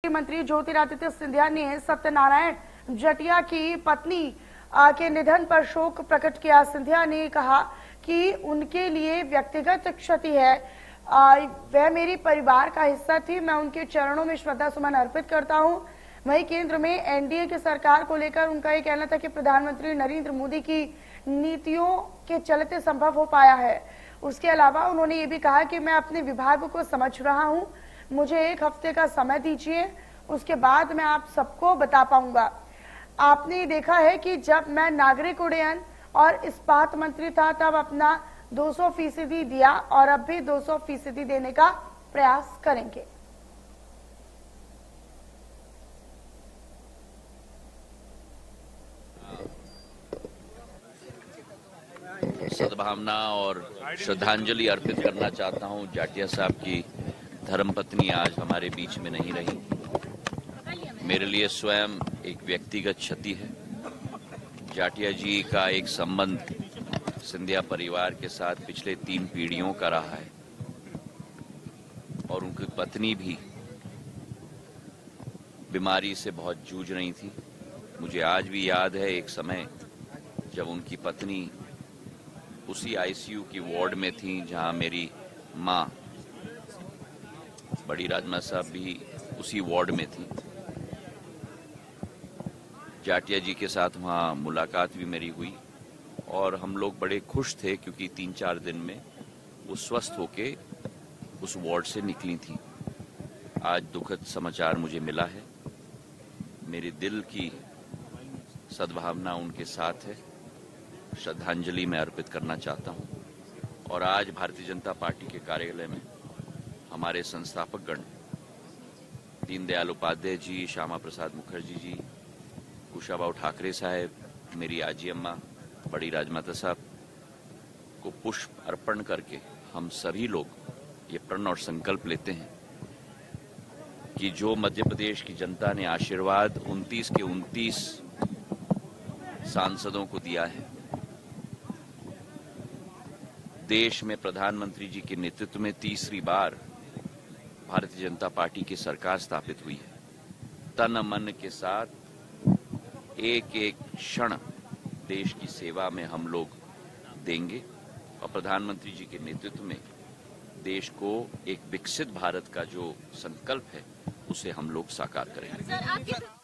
मंत्री ज्योतिरादित्य सिंधिया ने सत्यनारायण जटिया की पत्नी के निधन पर शोक प्रकट किया। सिंधिया ने कहा कि उनके लिए व्यक्तिगत क्षति है, वह मेरी परिवार का हिस्सा थी, मैं उनके चरणों में श्रद्धा सुमन अर्पित करता हूं। वहीं केंद्र में एनडीए की सरकार को लेकर उनका ये कहना था कि प्रधानमंत्री नरेंद्र मोदी की नीतियों के चलते संभव हो पाया है। उसके अलावा उन्होंने ये भी कहा कि मैं अपने विभाग को समझ रहा हूं, मुझे 1 हफ्ते का समय दीजिए, उसके बाद मैं आप सबको बता पाऊंगा। आपने देखा है कि जब मैं नागरिक उड्डयन और इस्पात मंत्री था तब अपना 200% दिया और अब भी 200% देने का प्रयास करेंगे। सद्भावना और श्रद्धांजलि अर्पित करना चाहता हूं। जाटिया साहब की धर्मपत्नी आज हमारे बीच में नहीं रही। मेरे लिए स्वयं एक व्यक्तिगत क्षति है। जाटिया जी का एक संबंध सिंधिया परिवार के साथ पिछले 3 पीढ़ियों का रहा है और उनकी पत्नी भी बीमारी से बहुत जूझ रही थी। मुझे आज भी याद है एक समय जब उनकी पत्नी उसी आईसीयू की वार्ड में थी जहां मेरी मां बड़ी राजमा साहब भी उसी वार्ड में थी। जाटिया जी के साथ वहां मुलाकात भी मेरी हुई और हम लोग बड़े खुश थे क्योंकि 3-4 दिन में वो स्वस्थ होके उस वार्ड से निकली थी। आज दुखद समाचार मुझे मिला है। मेरे दिल की सद्भावना उनके साथ है। श्रद्धांजलि मैं अर्पित करना चाहता हूं। और आज भारतीय जनता पार्टी के कार्यालय में हमारे संस्थापक गण दीनदयाल उपाध्याय जी, श्यामा प्रसाद मुखर्जी जी, कुशाभाऊ ठाकरे साहब, मेरी आजी अम्मा बड़ी राजमाता साहब को पुष्प अर्पण करके हम सभी लोग ये प्रण और संकल्प लेते हैं कि जो मध्य प्रदेश की जनता ने आशीर्वाद 29 के 29 सांसदों को दिया है, देश में प्रधानमंत्री जी के नेतृत्व में तीसरी बार भारतीय जनता पार्टी की सरकार स्थापित हुई है। तन मन के साथ एक एक क्षण देश की सेवा में हम लोग देंगे और प्रधानमंत्री जी के नेतृत्व में देश को एक विकसित भारत का जो संकल्प है उसे हम लोग साकार करेंगे।